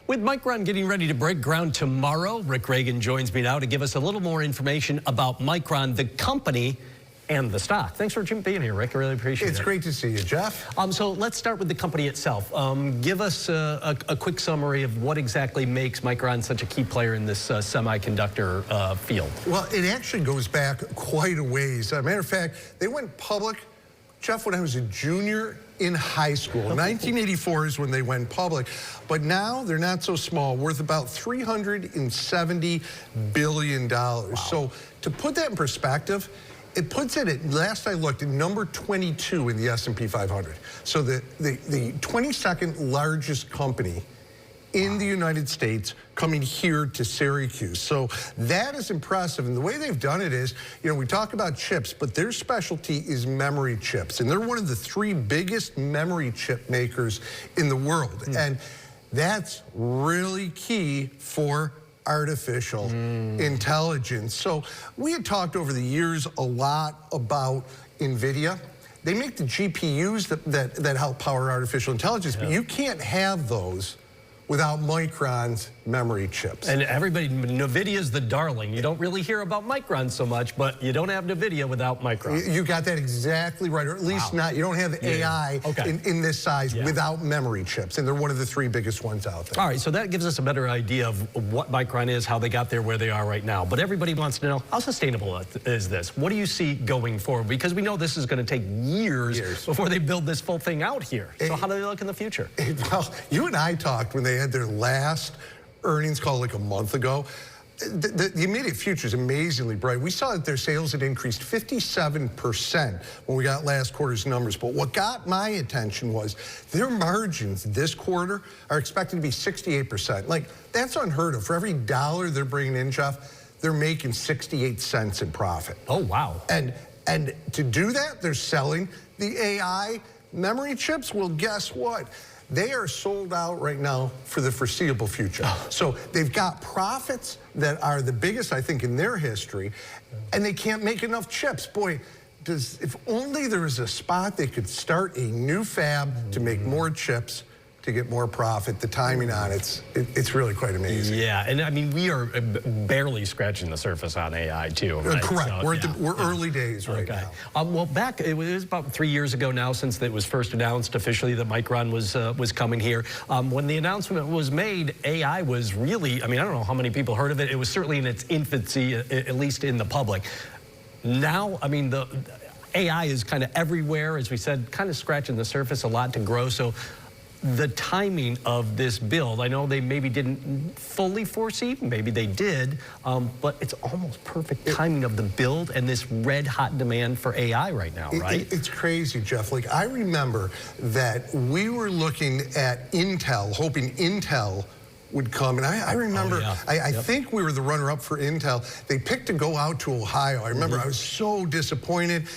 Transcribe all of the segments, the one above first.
With Micron getting ready to break ground tomorrow, Rick Reagan joins me now to give us a little more information about Micron, the company, and the stock. Thanks for being here, Rick. I really appreciate it. It's great to see you, Jeff. So let's start with the company itself. Give us a quick summary of what exactly makes Micron such a key player in this semiconductor field. Well, it actually goes back quite a ways. As a matter of fact, they went public, Jeff, when I was a junior in high school. 1984 is when they went public, but now they're not so small, worth about $370 billion. Wow. So to put that in perspective, it puts it at, last I looked, at number 22 in the S&P 500. So the 22nd largest company in the United States coming here to Syracuse. So that is impressive. And the way they've done it is, you know, we talk about chips, but their specialty is memory chips. And they're one of the 3 biggest memory chip makers in the world. And that's really key for artificial intelligence. So we had talked over the years a lot about NVIDIA. They make the GPUs that help power artificial intelligence, but you can't have those without Micron's memory chips. And everybody, NVIDIA's the darling. You don't really hear about Micron so much, but you don't have NVIDIA without Micron. You got that exactly right, or at least not. You don't have AI in this size without memory chips, and they're one of the 3 biggest ones out there. All right, so that gives us a better idea of what Micron is, how they got there, where they are right now. But everybody wants to know, how sustainable is this? What do you see going forward? Because we know this is going to take years before they build this full thing out here. So how do they look in the future? Well, you and I talked when they had their last earnings call like a month ago. The immediate future is amazingly bright. We saw that their sales had increased 57% when we got last quarter's numbers. But what got my attention was their margins this quarter are expected to be 68%. Like, that's unheard of. For every dollar they're bringing in, Jeff, they're making 68 cents in profit. Oh, wow. And to do that, they're selling the AI memory chips. Well, guess what? They are sold out right now for the foreseeable future. So they've got profits that are the biggest, I think, in their history, and they can't make enough chips. Boy, if only there was a spot they could start a new fab to make more chips, to get more profit. The timing on it's really quite amazing. Yeah, and I mean, we are barely scratching the surface on AI too, right? Correct. So, we're early days right now. Well, it was about 3 years ago now since it was first announced officially that Micron was coming here. When the announcement was made, AI was really, I mean, I don't know how many people heard of it. It was certainly in its infancy, at least in the public. Now, I mean, the AI is kind of everywhere, as we said, kind of scratching the surface a lot to grow. So the timing of this build, I know they maybe didn't fully foresee, maybe they did, but it's almost perfect timing of the build and this red hot demand for AI right now, right? It's crazy, Jeff. Like, I remember that we were looking at Intel, hoping Intel would come. And I remember, I think we were the runner-up for Intel. They picked to go out to Ohio. I remember I was so disappointed.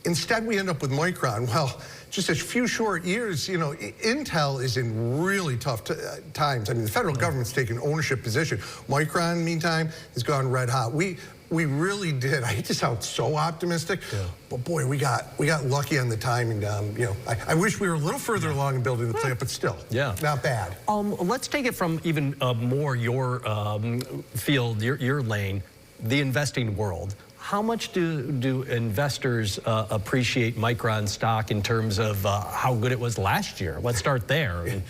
Instead, we end up with Micron. Well, just a few short years, you know, Intel is in really tough times. I mean, the federal government's taken ownership position. Micron, meantime, has gone red hot. We really did. I hate to sound so optimistic, but boy, we got lucky on the timing. You know, I wish we were a little further along in building the plant, but still, not bad. Let's take it from even more your field, your lane, the investing world. How much do investors appreciate Micron stock in terms of how good it was last year? Let's start there.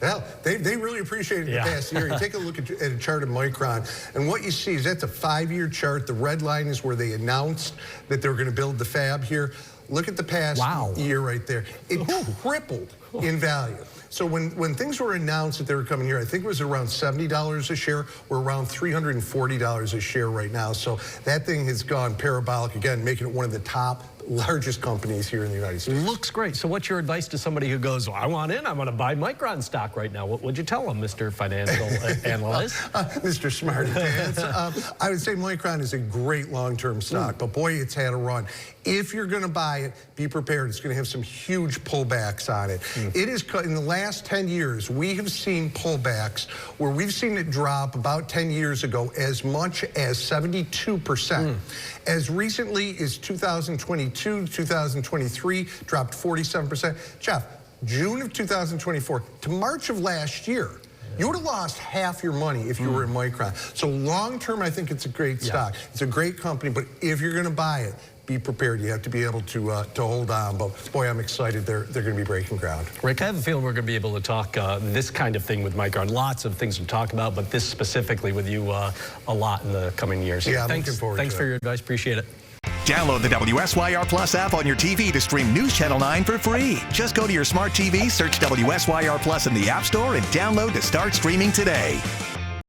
Well, they really appreciate it the past year. You take a look at a chart of Micron, and what you see is that's a 5-year chart. The red line is where they announced that they were going to build the fab here. Look at the past year right there. It tripled in value. So when things were announced that they were coming here, I think it was around $70 a share. We're around $340 a share right now. So that thing has gone parabolic again, making it one of the top largest companies here in the United States. Looks great. So what's your advice to somebody who goes, well, I want in, I want to buy Micron stock right now? What would you tell them, Mr. Financial Analyst? Mr. Smarty Pants. I would say Micron is a great long-term stock, but boy, it's had a run. If you're going to buy it, be prepared. It's going to have some huge pullbacks on it. It is, in the last 10 years, we have seen pullbacks where we've seen it drop about 10 years ago as much as 72%. As recently as 2022, 2023, dropped 47%. Jeff, June of 2024 to March of last year, You would have lost half your money if you were in Micron. So long term, I think it's a great stock. It's a great company, but if you're going to buy it, be prepared. You have to be able to hold on. But boy, I'm excited. They're going to be breaking ground. Rick, I have a feeling we're going to be able to talk this kind of thing with Micron. Lots of things to talk about, but this specifically with you a lot in the coming years. Yeah, I'm looking forward to it. Thanks for your advice. Appreciate it. Download the WSYR Plus app on your TV to stream News Channel 9 for free. Just go to your smart TV, search WSYR Plus in the App Store, and download to start streaming today.